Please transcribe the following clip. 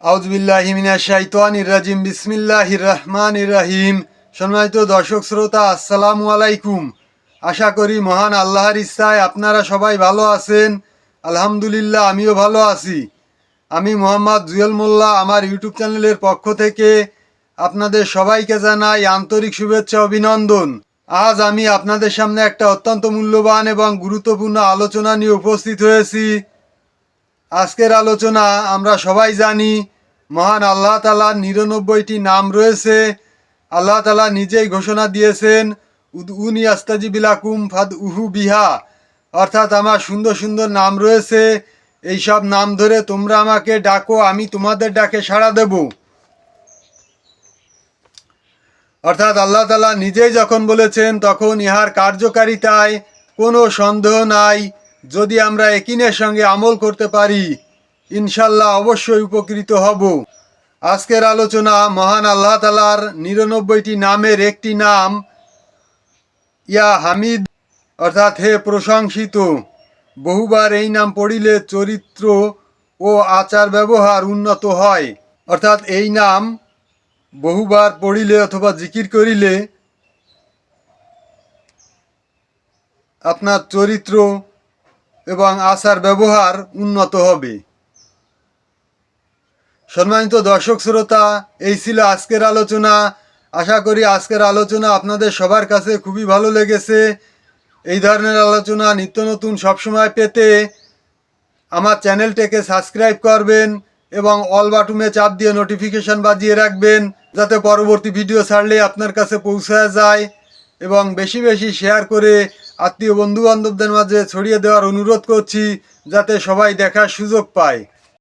আউযুবিল্লাহি মিনাশ শাইতানির রাজিম বিসমিল্লাহির রহমানির রহিম। সম্মানিত দর্শক শ্রোতা, আসসালামু আলাইকুম। আশা করি মহান আল্লাহর ইচ্ছায় আপনারা সবাই ভালো আছেন। আলহামদুলিল্লাহ, আমিও ভালো আছি। আমি মোহাম্মদ জুয়েল মোল্লা, আমার ইউটিউব চ্যানেলের পক্ষ থেকে আপনাদের সবাইকে জানাই আন্তরিক শুভেচ্ছা অভিনন্দন। আজ আমি আপনাদের সামনে একটা অত্যন্ত মূল্যবান এবং গুরুত্বপূর্ণ আলোচনা নিয়ে উপস্থিত হয়েছি। আজকের আলোচনা আমরা সবাই জানি, মহান আল্লাহ তাআলার ৯৯টি নাম রয়েছে। আল্লাহ তাআলা নিজেই ঘোষণা দিয়েছেন, উদউনি আস্তাজিব লাকুম ফাদউহু বিহা, অর্থাৎ আমার সুন্দর সুন্দর নাম রয়েছে, এই সব নাম ধরে তোমরা আমাকে ডাকো, আমি তোমাদের ডাকে সাড়া দেব। অর্থাৎ আল্লাহ তাআলা নিজেই যখন বলেছেন, তখন ইহার কার্যকারিতায় কোনো সন্দেহ নাই। যদি আমরা ইয়াকিনের সঙ্গে আমল করতে পারি, ইনশাল্লাহ অবশ্যই উপকৃত হব। আজকের আলোচনা মহান আল্লাহ তাআলার ৯৯টি নামের একটি নাম ইয়া হামিদ, অর্থাৎ হে প্রশংসিত। বহুবার এই নাম পড়িলে চরিত্র ও আচার ব্যবহার উন্নত হয়। অর্থাৎ এই নাম বহুবার পড়িলে অথবা জিকির করিলে আপনার চরিত্র এবং আচার ব্যবহার উন্নত হবে। সম্মানিত দর্শক শ্রোতা, এই ছিল আজকের আলোচনা। আশা করি আজকের আলোচনা আপনাদের সবার কাছে খুবই ভালো লেগেছে। এই ধরনের আলোচনা নিত্য নতুন সবসময় পেতে আমার চ্যানেলটাকে সাবস্ক্রাইব করবেন এবং অল বাটনে চাপ দিয়ে নোটিফিকেশন বাজিয়ে রাখবেন, যাতে পরবর্তী ভিডিও ছাড়লে আপনার কাছে পৌঁছায় যায়। এবং বেশি বেশি শেয়ার করে আত্মীয় বন্ধু বান্ধবদের মাঝে ছড়িয়ে দেওয়ার অনুরোধ করছি, যাতে সবাই দেখার সুযোগ পায়।